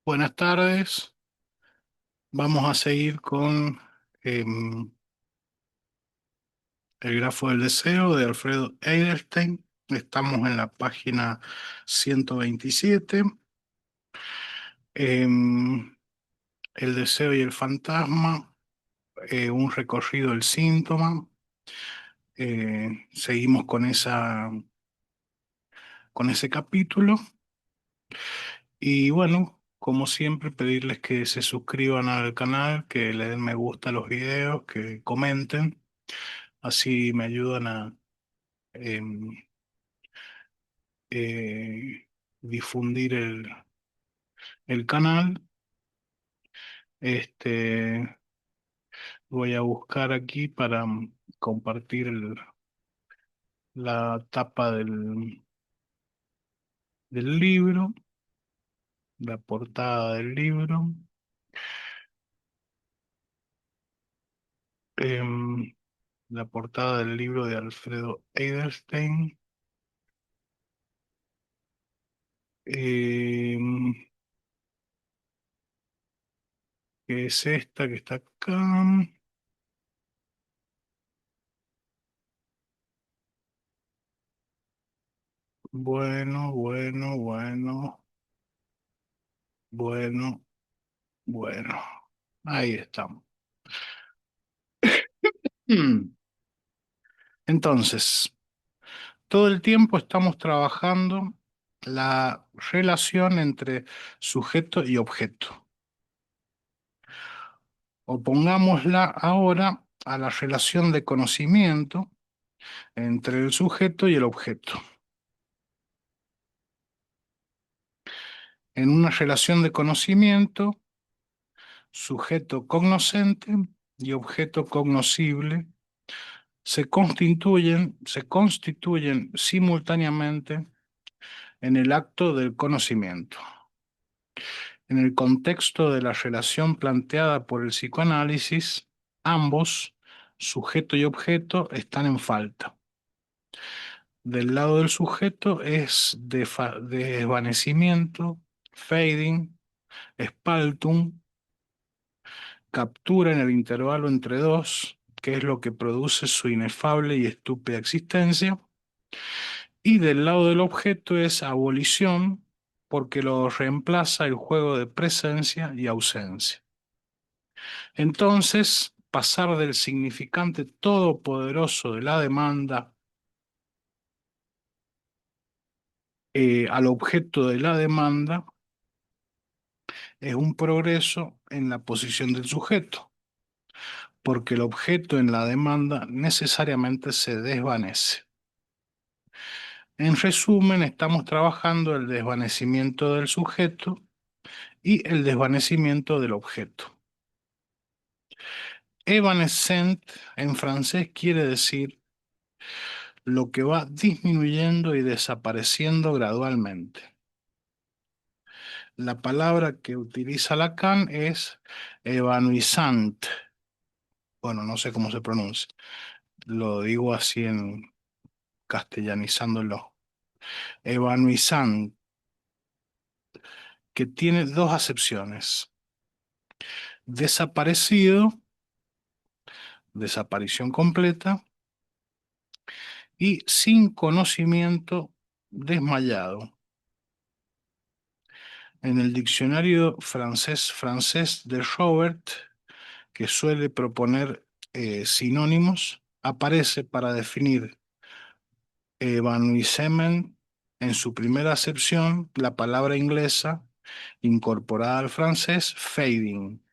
Buenas tardes. Vamos a seguir con el grafo del deseo de Alfredo Eidelstein. Estamos en la página 127. Em, el deseo y el fantasma, un recorrido del síntoma. Seguimos con ese capítulo. Y bueno, como siempre, pedirles que se suscriban al canal, que le den me gusta a los videos, que comenten. Así me ayudan a em, eh, difundir el canal. Este, voy a buscar aquí para compartir la tapa del libro, la portada del libro. em, la portada del libro de Alfredo Eidelstein. em, que es esta que está acá. Bueno, bueno, bueno, bueno, bueno. Ahí estamos. Entonces, todo el tiempo estamos trabajando la relación entre sujeto y objeto. Opongámosla ahora a la relación de conocimiento entre el sujeto y el objeto. En una relación de conocimiento, sujeto cognoscente y objeto cognoscible se constituyen simultáneamente en el acto del conocimiento. En el contexto de la relación planteada por el psicoanálisis, ambos, sujeto y objeto, están en falta. Del lado del sujeto es desvanecimiento, fading, spaltung, captura en el intervalo entre dos, que es lo que produce su inefable y estúpida existencia. Y del lado del objeto es abolición, porque lo reemplaza el juego de presencia y ausencia. Entonces, pasar del significante todopoderoso de la demanda al objeto de la demanda es un progreso en la posición del sujeto, porque el objeto en la demanda necesariamente se desvanece. En resumen, estamos trabajando el desvanecimiento del sujeto y el desvanecimiento del objeto. Evanescent en francés quiere decir lo que va disminuyendo y desapareciendo gradualmente. La palabra que utiliza Lacan es evanescent. Bueno, no sé cómo se pronuncia. Lo digo así en castellanizándolo. Evanescent, que tiene dos acepciones. Desaparecido, desaparición completa, y sin conocimiento, desmayado. En el diccionario francés de Robert, que suele proponer sinónimos, aparece para definir evanouissement en su primera acepción la palabra inglesa incorporada al francés fading.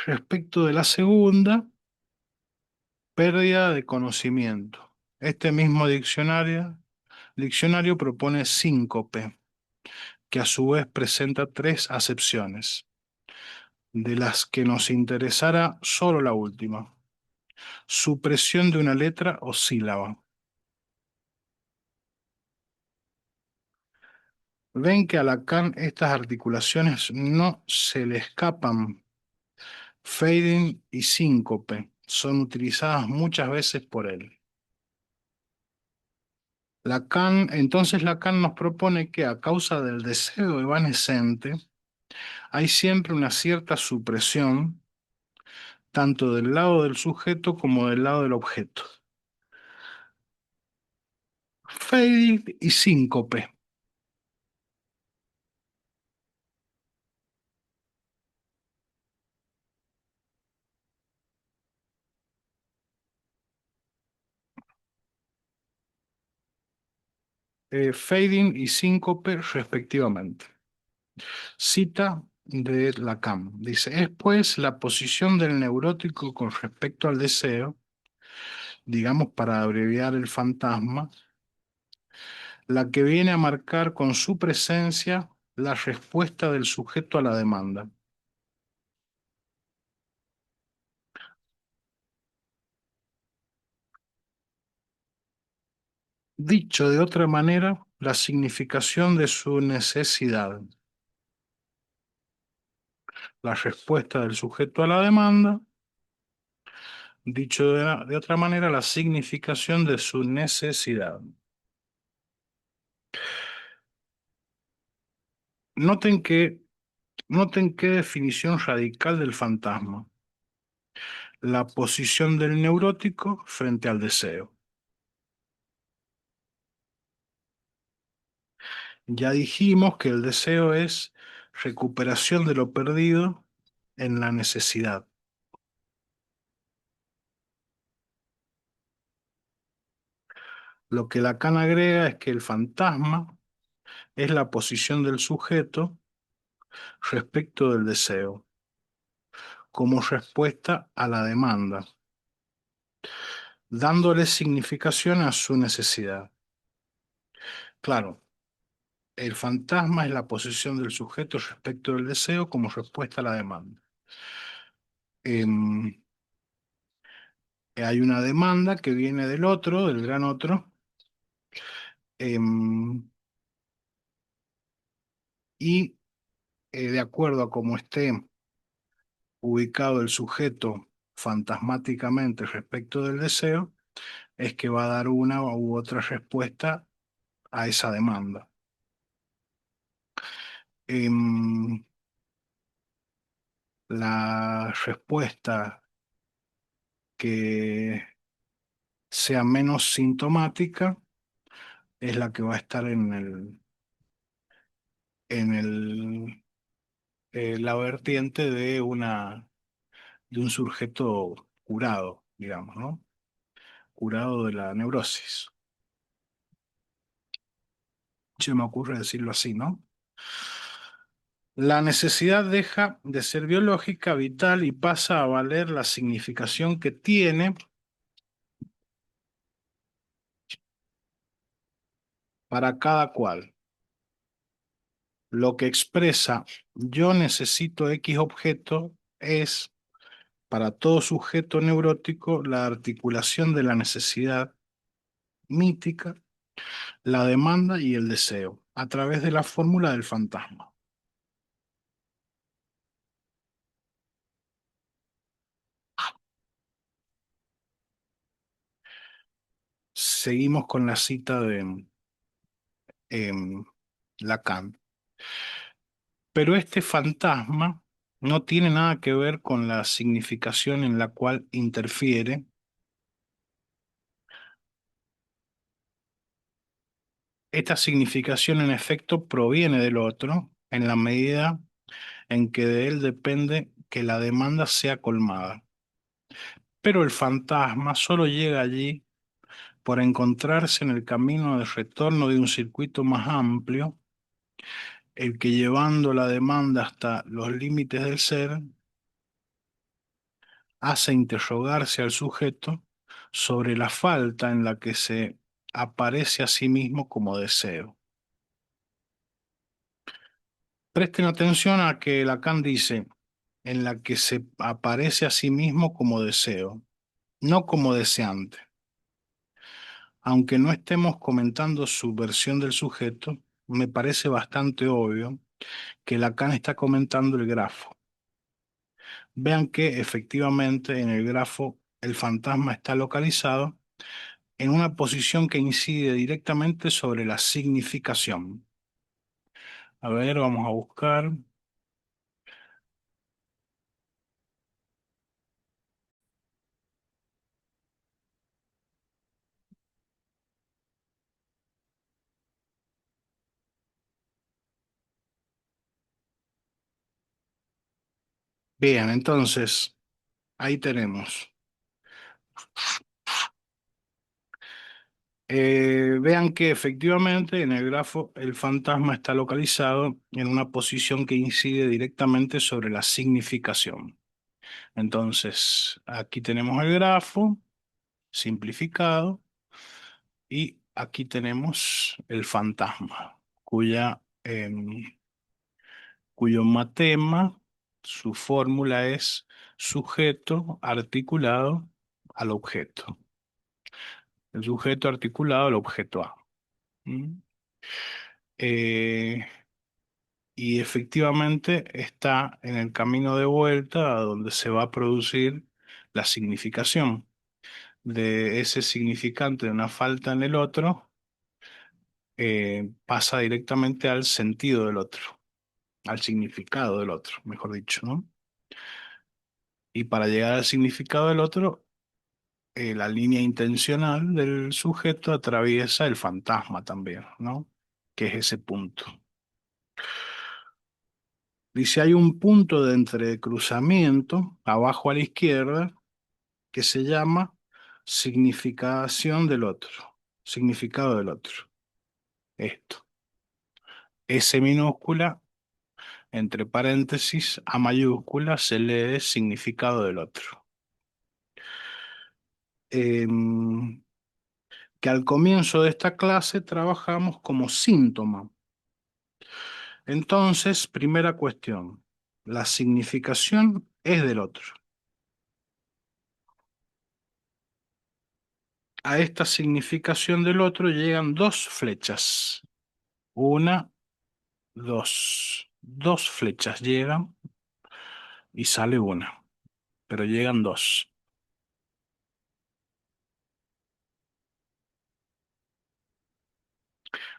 Respecto de la segunda, pérdida de conocimiento. Este mismo diccionario propone síncope, que a su vez presenta tres acepciones, de las que nos interesará solo la última: supresión de una letra o sílaba. Ven que a Lacan estas articulaciones no se le escapan. Fading y síncope son utilizadas muchas veces por él. Entonces Lacan nos propone que a causa del deseo evanescente hay siempre una cierta supresión, tanto del lado del sujeto como del lado del objeto. Fading y síncope. Fading y síncope respectivamente. Cita de Lacan. Dice, es pues la posición del neurótico con respecto al deseo, digamos para abreviar el fantasma, la que viene a marcar con su presencia la respuesta del sujeto a la demanda. Dicho de otra manera, la significación de su necesidad, la respuesta del sujeto a la demanda, dicho de otra manera, la significación de su necesidad. Noten que, noten qué definición radical del fantasma, la posición del neurótico frente al deseo. Ya dijimos que el deseo es recuperación de lo perdido en la necesidad. Lo que Lacan agrega es que el fantasma es la posición del sujeto respecto del deseo, como respuesta a la demanda, dándole significación a su necesidad. Claro, el fantasma es la posición del sujeto respecto del deseo como respuesta a la demanda. Em, Hay una demanda que viene del otro, del gran otro, em, y de acuerdo a cómo esté ubicado el sujeto fantasmáticamente respecto del deseo, es que va a dar una u otra respuesta a esa demanda. Em, la respuesta que sea menos sintomática es la que va a estar en la vertiente de un sujeto curado, digamos, ¿no? Curado de la neurosis. Se me ocurre decirlo así, ¿no? La necesidad deja de ser biológica, vital y pasa a valer la significación que tiene para cada cual. Lo que expresa yo necesito X objeto es, para todo sujeto neurótico, la articulación de la necesidad mítica, la demanda y el deseo, a través de la fórmula del fantasma. Seguimos con la cita de em, Lacan. Pero este fantasma no tiene nada que ver con la significación en la cual interfiere. Esta significación en efecto proviene del otro en la medida en que de él depende que la demanda sea colmada. Pero el fantasma solo llega allí por encontrarse en el camino de retorno de un circuito más amplio, el que llevando la demanda hasta los límites del ser, hace interrogarse al sujeto sobre la falta en la que se aparece a sí mismo como deseo. Presten atención a que Lacan dice en la que se aparece a sí mismo como deseo, no como deseante. Aunque no estemos comentando su versión del sujeto, me parece bastante obvio que Lacan está comentando el grafo. Vean que efectivamente en el grafo el fantasma está localizado en una posición que incide directamente sobre la significación. A ver, vamos a buscar. Bien, entonces, ahí tenemos. Vean que efectivamente en el grafo el fantasma está localizado en una posición que incide directamente sobre la significación. Entonces, aquí tenemos el grafo simplificado y aquí tenemos el fantasma, cuyo matema, su fórmula es sujeto articulado al objeto. El sujeto articulado al objeto A. ¿Mm? Eh, y efectivamente está en el camino de vuelta a donde se va a producir la significación de ese significante de una falta en el otro, pasa directamente al sentido del otro, al significado del otro, mejor dicho, ¿no? Y para llegar al significado del otro, la línea intencional del sujeto atraviesa el fantasma también, ¿no? Que es ese punto. Dice, hay un punto de entrecruzamiento abajo a la izquierda que se llama significación del otro, significado del otro. Esto. S minúscula, entre paréntesis, A mayúscula, se lee significado del otro. Em, que al comienzo de esta clase trabajamos como síntoma. Entonces, primera cuestión, la significación es del otro. A esta significación del otro llegan dos flechas. Una, dos. Dos flechas llegan y sale una, pero llegan dos.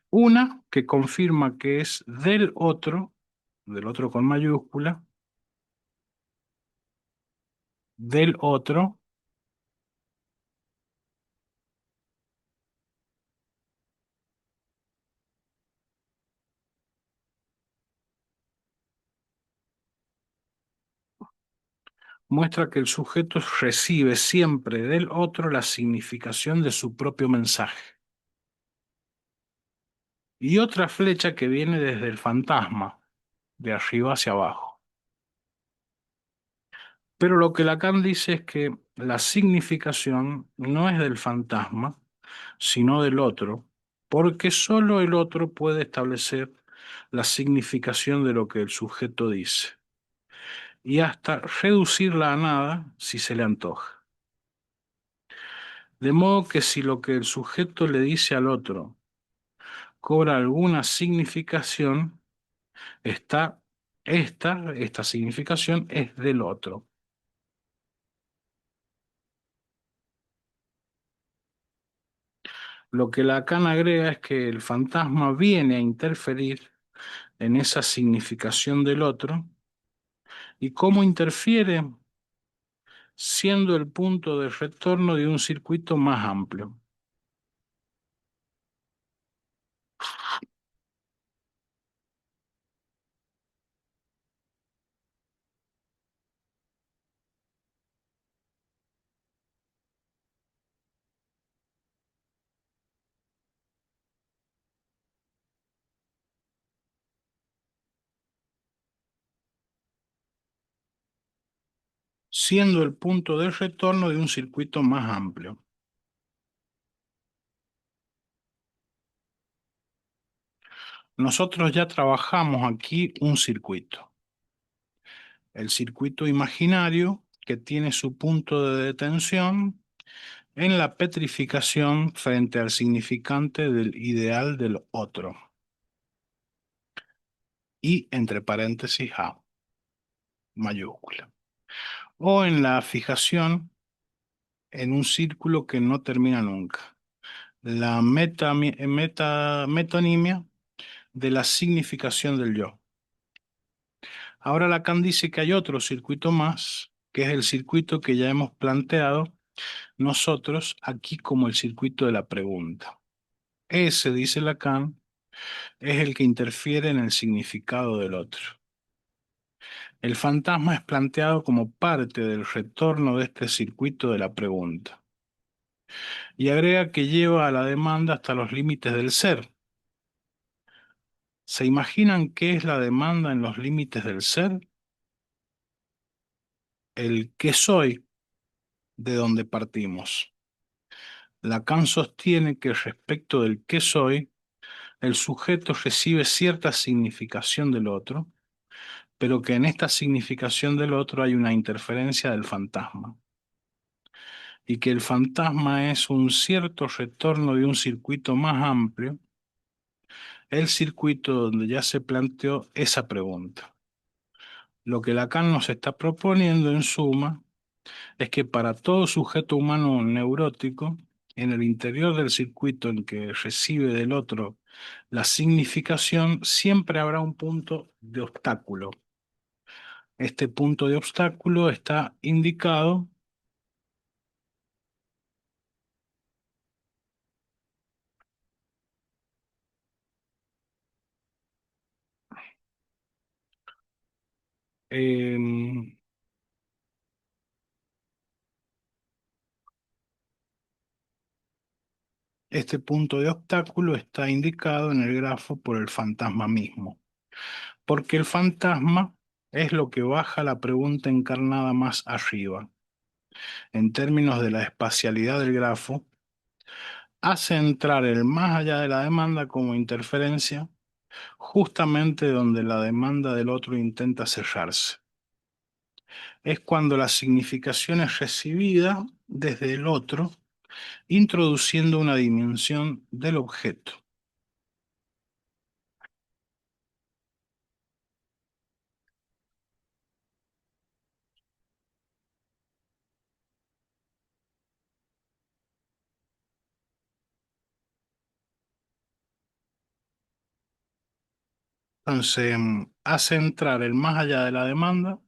Una que confirma que es del otro con mayúscula, del otro, muestra que el sujeto recibe siempre del otro la significación de su propio mensaje. Y otra flecha que viene desde el fantasma, de arriba hacia abajo. Pero lo que Lacan dice es que la significación no es del fantasma, sino del otro, porque solo el otro puede establecer la significación de lo que el sujeto dice, y hasta reducirla a nada si se le antoja. De modo que si lo que el sujeto le dice al otro cobra alguna significación, esta, esta significación es del otro. Lo que Lacan agrega es que el fantasma viene a interferir en esa significación del otro, y cómo interfiere siendo el punto de retorno de un circuito más amplio. Siendo el punto de retorno de un circuito más amplio. Nosotros ya trabajamos aquí un circuito. El circuito imaginario que tiene su punto de detención en la petrificación frente al significante del ideal del otro. Y entre paréntesis A, mayúscula. O en la fijación en un círculo que no termina nunca. la metonimia de la significación del yo. Ahora Lacan dice que hay otro circuito más, que es el circuito que ya hemos planteado nosotros aquí como el circuito de la pregunta. Ese, dice Lacan, es el que interfiere en el significado del otro. El fantasma es planteado como parte del retorno de este circuito de la pregunta. Y agrega que lleva a la demanda hasta los límites del ser. ¿Se imaginan qué es la demanda en los límites del ser? El qué soy, de donde partimos. Lacan sostiene que respecto del qué soy, el sujeto recibe cierta significación del otro, pero que en esta significación del otro hay una interferencia del fantasma, y que el fantasma es un cierto retorno de un circuito más amplio, el circuito donde ya se planteó esa pregunta. Lo que Lacan nos está proponiendo en suma es que para todo sujeto humano neurótico, en el interior del circuito en que recibe del otro la significación, siempre habrá un punto de obstáculo. Este punto de obstáculo está indicado en... Este punto de obstáculo está indicado en el grafo por el fantasma mismo, porque el fantasma es lo que baja la pregunta encarnada más arriba. En términos de la espacialidad del grafo, hace entrar el más allá de la demanda como interferencia, justamente donde la demanda del otro intenta cerrarse. Es cuando la significación es recibida desde el otro, introduciendo una dimensión del objeto. Entonces, ¿hace entrar el más allá de la demanda?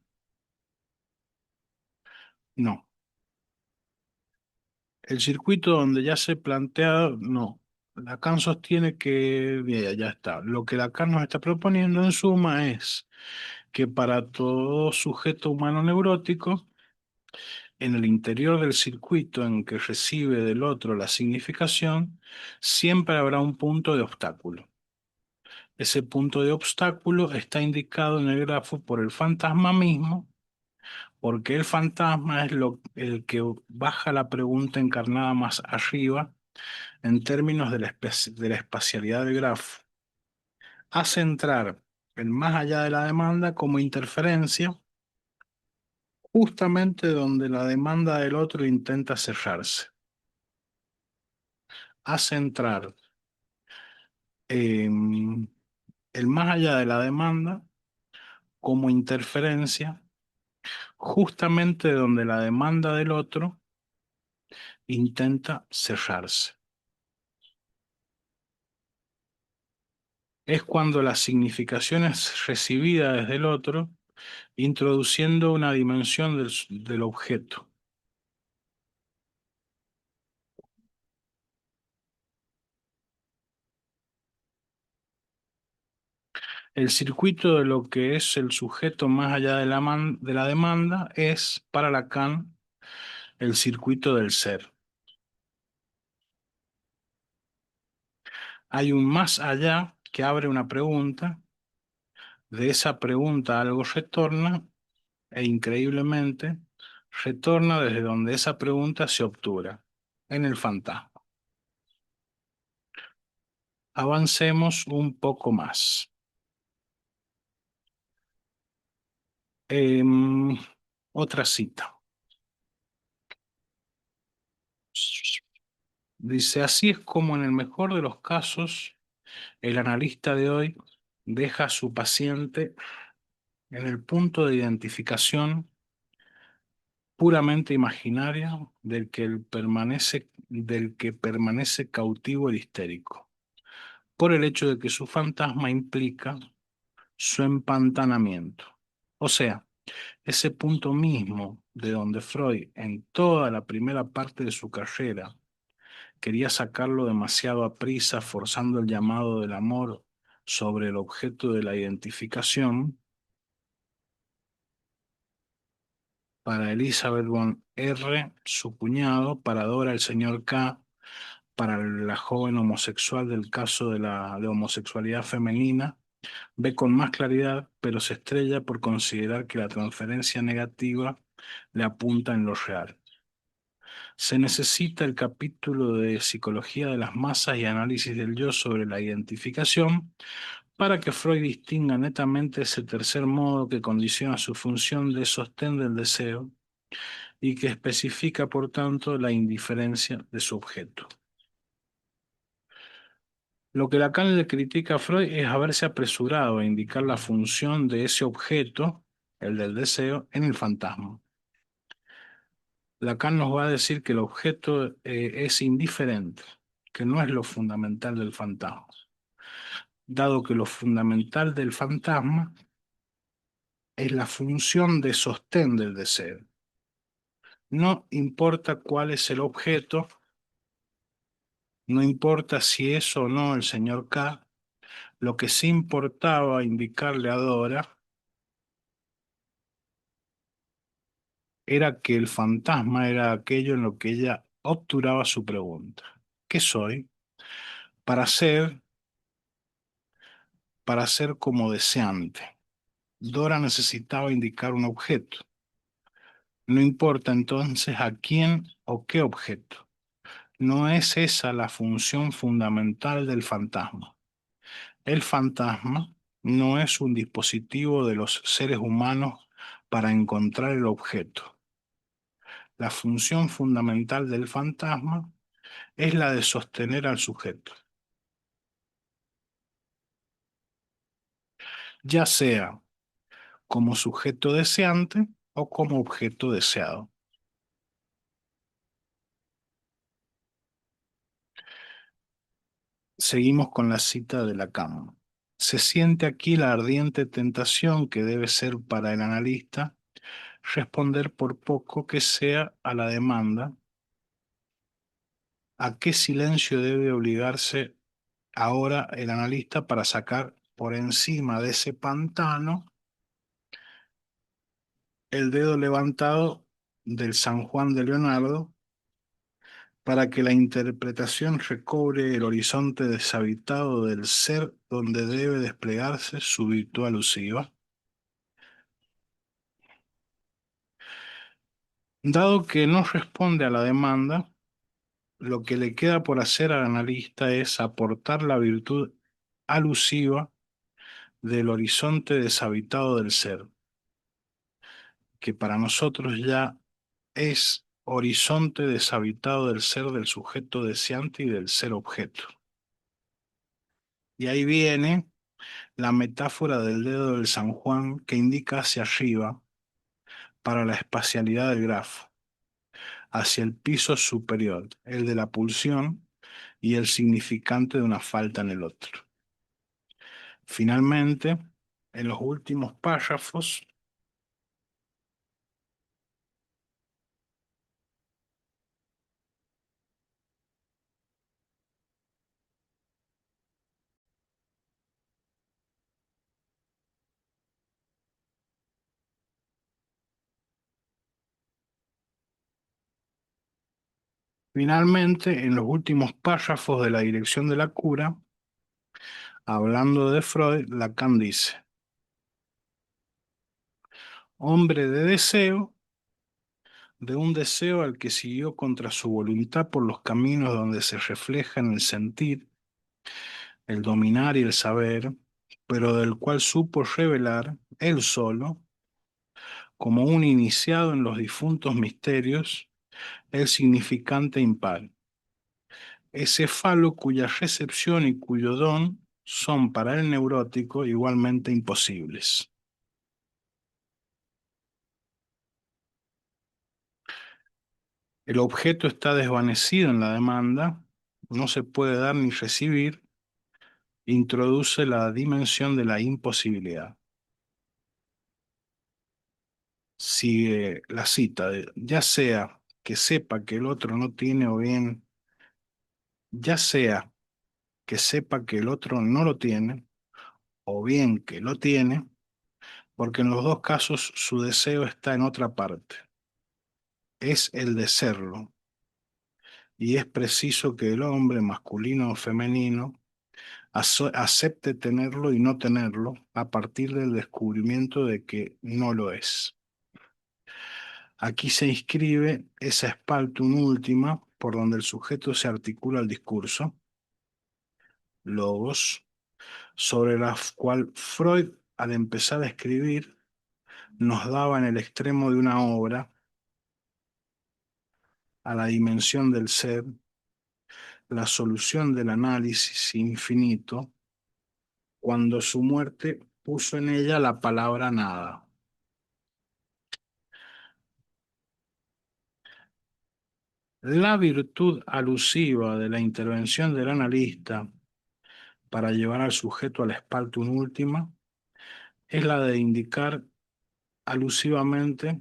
No. El circuito donde ya se plantea, no. Lacan sostiene que, bien, ya está. Lo que Lacan nos está proponiendo en suma es que para todo sujeto humano neurótico, en el interior del circuito en que recibe del otro la significación, siempre habrá un punto de obstáculo. Ese punto de obstáculo está indicado en el grafo por el fantasma mismo, porque el fantasma es el que baja la pregunta encarnada más arriba en términos de de la espacialidad del grafo. Hace entrar el más allá de la demanda como interferencia, justamente donde la demanda del otro intenta cerrarse. Hace entrar el más allá de la demanda como interferencia, justamente donde la demanda del otro intenta cerrarse. Es cuando la significación es recibida desde el otro, introduciendo una dimensión del objeto. El circuito de lo que es el sujeto más allá de de la demanda es, para Lacan, el circuito del ser. Hay un más allá que abre una pregunta, de esa pregunta algo retorna e increíblemente retorna desde donde esa pregunta se obtura, en el fantasma. Avancemos un poco más. Em, Otra cita. Dice, así es como en el mejor de los casos, el analista de hoy deja a su paciente en el punto de identificación puramente imaginaria del que permanece cautivo el histérico, por el hecho de que su fantasma implica su empantanamiento. O sea, ese punto mismo de donde Freud, en toda la primera parte de su carrera, quería sacarlo demasiado a prisa, forzando el llamado del amor sobre el objeto de la identificación, para Elizabeth von R., su cuñado, para Dora, el señor K., para la joven homosexual del caso de homosexualidad femenina, ve con más claridad, pero se estrella por considerar que la transferencia negativa le apunta en lo real. Se necesita el capítulo de Psicología de las masas y análisis del yo sobre la identificación para que Freud distinga netamente ese tercer modo que condiciona su función de sostén del deseo y que especifica, por tanto, la indiferencia de su objeto. Lo que Lacan le critica a Freud es haberse apresurado a indicar la función de ese objeto, el del deseo, en el fantasma. Lacan nos va a decir que el objeto es indiferente, que no es lo fundamental del fantasma, dado que lo fundamental del fantasma es la función de sostén del deseo. No importa cuál es el objeto, no importa si es o no el señor K, lo que sí importaba indicarle a Dora era que el fantasma era aquello en lo que ella obturaba su pregunta. ¿Qué soy? Para ser, para ser como deseante. Dora necesitaba indicar un objeto. No importa entonces a quién o qué objeto. No es esa la función fundamental del fantasma. El fantasma no es un dispositivo de los seres humanos para encontrar el objeto. La función fundamental del fantasma es la de sostener al sujeto, ya sea como sujeto deseante o como objeto deseado. Seguimos con la cita de Lacan. Se siente aquí la ardiente tentación que debe ser para el analista responder por poco que sea a la demanda, a qué silencio debe obligarse ahora el analista para sacar por encima de ese pantano el dedo levantado del San Juan de Leonardo para que la interpretación recobre el horizonte deshabitado del ser donde debe desplegarse su virtud alusiva. Dado que no responde a la demanda, lo que le queda por hacer al analista es aportar la virtud alusiva del horizonte deshabitado del ser, que para nosotros ya es horizonte deshabitado del ser del sujeto deseante y del ser objeto. Y ahí viene la metáfora del dedo del San Juan que indica hacia arriba para la espacialidad del grafo, hacia el piso superior, el de la pulsión y el significante de una falta en el otro. Finalmente, en los últimos párrafos, finalmente, en los últimos párrafos de la dirección de la cura, hablando de Freud, Lacan dice: hombre de deseo, de un deseo al que siguió contra su voluntad por los caminos donde se reflejan el sentir, el dominar y el saber, pero del cual supo revelar, él solo, como un iniciado en los difuntos misterios, el significante impar. Ese falo cuya recepción y cuyo don son para el neurótico igualmente imposibles. El objeto está desvanecido en la demanda, no se puede dar ni recibir, introduce la dimensión de la imposibilidad. Sigue la cita, ya sea que sepa que el otro no tiene o bien, ya sea que sepa que el otro no lo tiene o bien que lo tiene, porque en los dos casos su deseo está en otra parte, es el de serlo, y es preciso que el hombre, masculino o femenino, acepte tenerlo y no tenerlo a partir del descubrimiento de que no lo es. Aquí se inscribe esa spaltum última por donde el sujeto se articula el discurso, logos, sobre la cual Freud, al empezar a escribir, nos daba en el extremo de una obra, a la dimensión del ser, la solución del análisis infinito, cuando su muerte puso en ella la palabra nada. La virtud alusiva de la intervención del analista para llevar al sujeto al spaltum última es la de indicar alusivamente,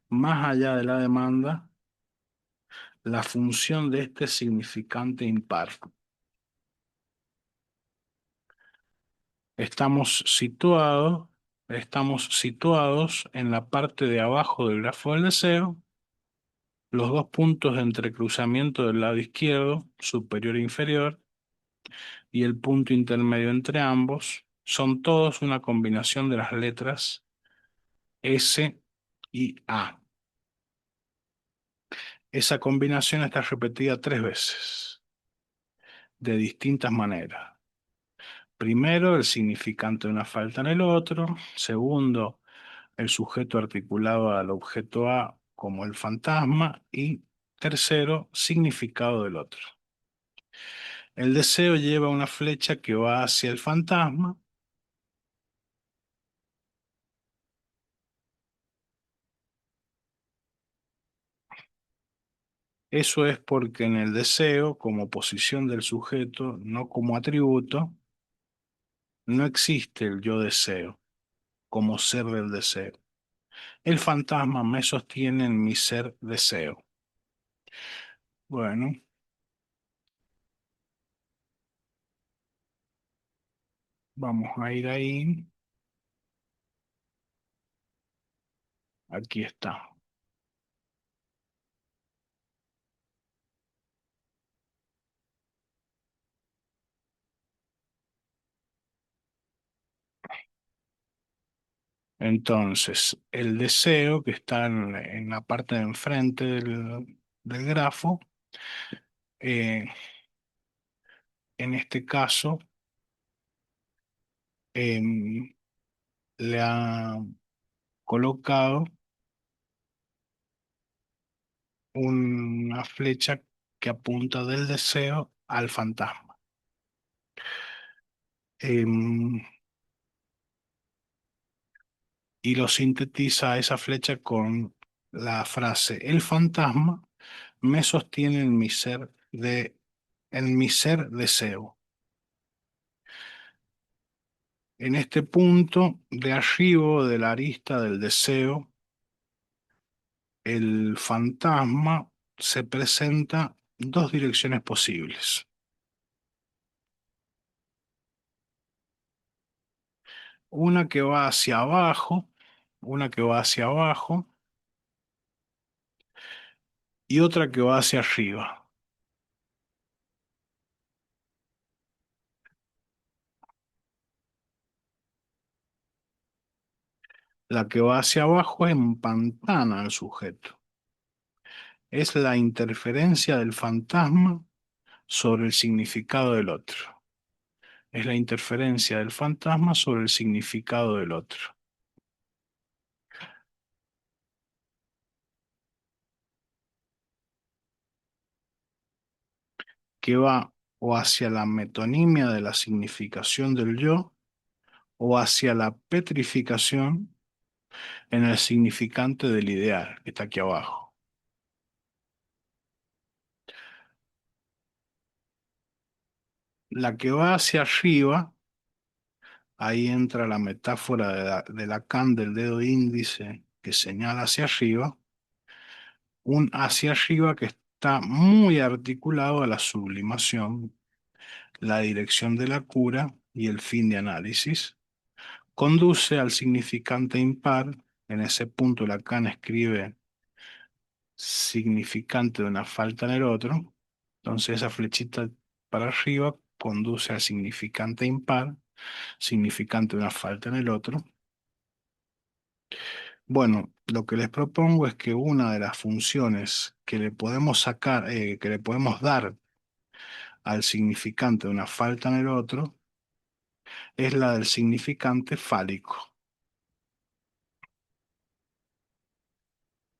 más allá de la demanda, la función de este significante impar. Estamos situados, estamos situados en la parte de abajo del grafo del deseo. Los dos puntos de entrecruzamiento del lado izquierdo, superior e inferior, y el punto intermedio entre ambos, son todos una combinación de las letras S y A. Esa combinación está repetida 3 veces, de distintas maneras. Primero, el significante de una falta en el otro. Segundo, el sujeto articulado al objeto A como el fantasma. Y tercero, significado del otro. El deseo lleva una flecha que va hacia el fantasma. Eso es porque en el deseo, como posición del sujeto, no como atributo, no existe el yo deseo como ser del deseo. El fantasma me sostiene en mi ser deseo. Bueno, vamos a ir ahí. Aquí está. Entonces, el deseo que está en la parte de enfrente del grafo, eh, en este caso, em, le ha colocado una flecha que apunta del deseo al fantasma. Em, y lo sintetiza esa flecha con la frase: el fantasma me sostiene en mi ser deseo. En este punto de arriba de la arista del deseo, el fantasma se presenta dos direcciones posibles. Una que va hacia abajo, una que va hacia abajo y otra que va hacia arriba. La que va hacia abajo empantana al sujeto. Es la interferencia del fantasma sobre el significado del otro. Es la interferencia del fantasma sobre el significado del otro. Que va o hacia la metonimia de la significación del yo o hacia la petrificación en el significante del ideal, que está aquí abajo. La que va hacia arriba, ahí entra la metáfora de Lacan del dedo índice que señala hacia arriba, un hacia arriba que está muy articulado a la sublimación, la dirección de la cura y el fin de análisis. Conduce al significante impar. En ese punto Lacan escribe significante de una falta en el otro. Entonces esa flechita para arriba conduce al significante impar, significante de una falta en el otro. Bueno, lo que les propongo es que una de las funciones que le podemos sacar, que le podemos dar al significante de una falta en el otro, es la del significante fálico.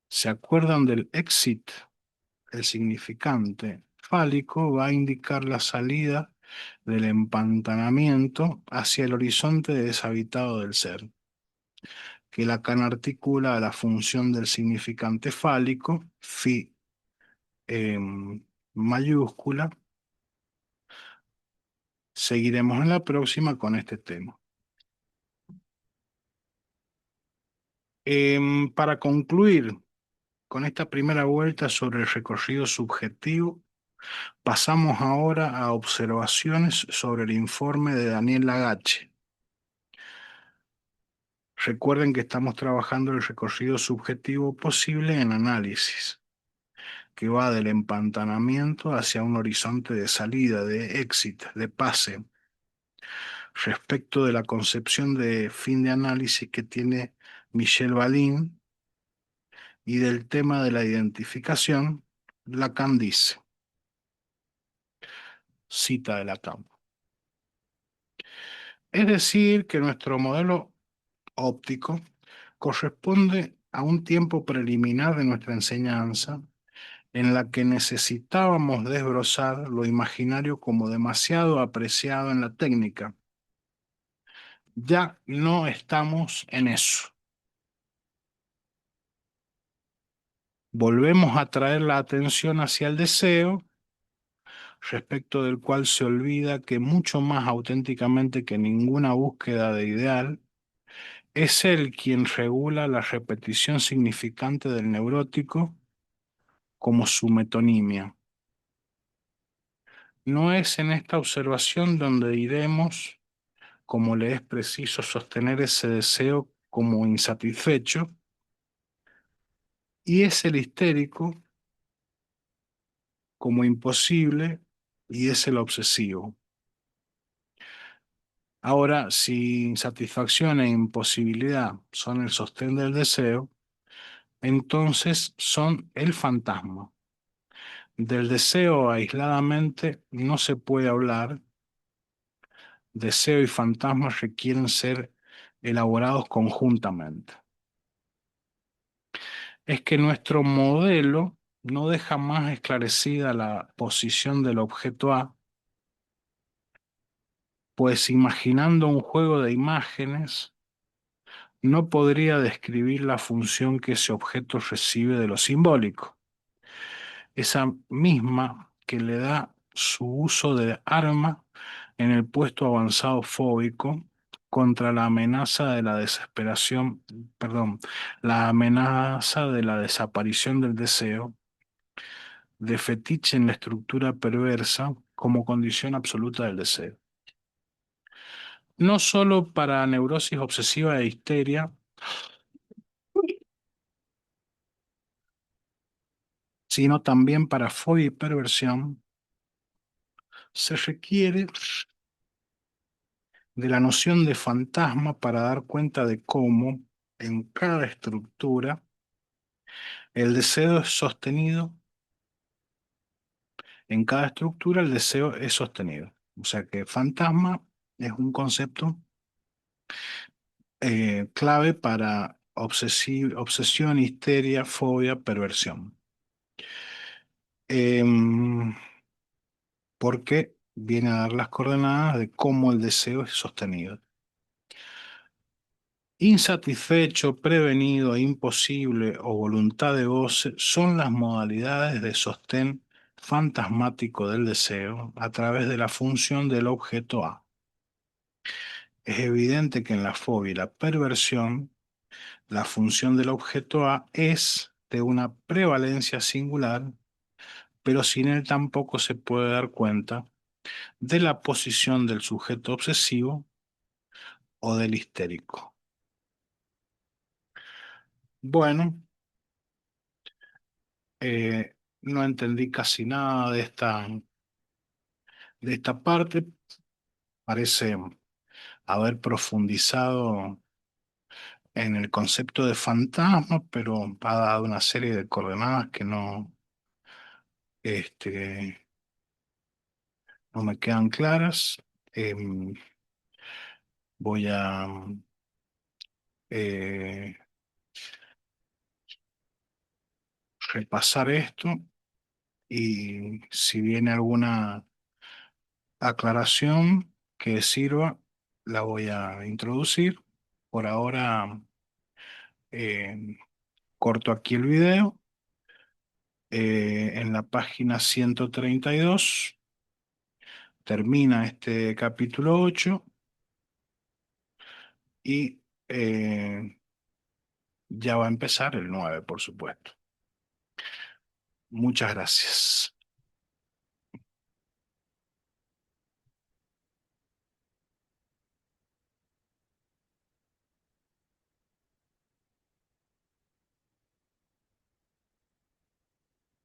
¿Se acuerdan del exit? El significante fálico va a indicar la salida del empantanamiento hacia el horizonte deshabitado del ser, que Lacan articula a la función del significante fálico, phi mayúscula. Seguiremos en la próxima con este tema. Para concluir con esta primera vuelta sobre el recorrido subjetivo, pasamos ahora a observaciones sobre el informe de Daniel Lagache. Recuerden que estamos trabajando el recorrido subjetivo posible en análisis, que va del empantanamiento hacia un horizonte de salida, de éxito, de pase, respecto de la concepción de fin de análisis que tiene Michel Balin y del tema de la identificación. Lacan dice, cita de Lacan, es decir, que nuestro modelo óptico corresponde a un tiempo preliminar de nuestra enseñanza en la que necesitábamos desbrozar lo imaginario como demasiado apreciado en la técnica. Ya no estamos en eso. Volvemos a traer la atención hacia el deseo, respecto del cual se olvida que mucho más auténticamente que ninguna búsqueda de ideal, es él quien regula la repetición significante del neurótico como su metonimia. No es en esta observación donde diremos cómo le es preciso sostener ese deseo como insatisfecho, y es el histérico como imposible, y es el obsesivo. Ahora, si insatisfacción e imposibilidad son el sostén del deseo, entonces son el fantasma. Del deseo aisladamente no se puede hablar. Deseo y fantasma requieren ser elaborados conjuntamente. Es que nuestro modelo no deja más esclarecida la posición del objeto A, pues imaginando un juego de imágenes, no podría describir la función que ese objeto recibe de lo simbólico, esa misma que le da su uso de arma en el puesto avanzado fóbico contra la amenaza de la desesperación, perdón, la amenaza de la desaparición del deseo, de fetiche en la estructura perversa como condición absoluta del deseo. No solo para neurosis obsesiva e histeria, sino también para fobia y perversión, se requiere de la noción de fantasma para dar cuenta de cómo, en cada estructura, el deseo es sostenido, en cada estructura el deseo es sostenido. O sea que fantasma es un concepto clave para obsesión, histeria, fobia, perversión. Em, Porque viene a dar las coordenadas de cómo el deseo es sostenido. Insatisfecho, prevenido, imposible o voluntad de goce son las modalidades de sostén fantasmático del deseo a través de la función del objeto A. Es evidente que en la fobia y la perversión, la función del objeto A es de una prevalencia singular, pero sin él tampoco se puede dar cuenta de la posición del sujeto obsesivo o del histérico. Bueno, no entendí casi nada de esta parte. Parece haber profundizado en el concepto de fantasma, pero ha dado una serie de coordenadas que este, no me quedan claras. Em, Voy a eh, repasar esto y si viene alguna aclaración que sirva, la voy a introducir. Por ahora, corto aquí el video. En la página 132 termina este capítulo 8 y ya va a empezar el 9, por supuesto. Muchas gracias.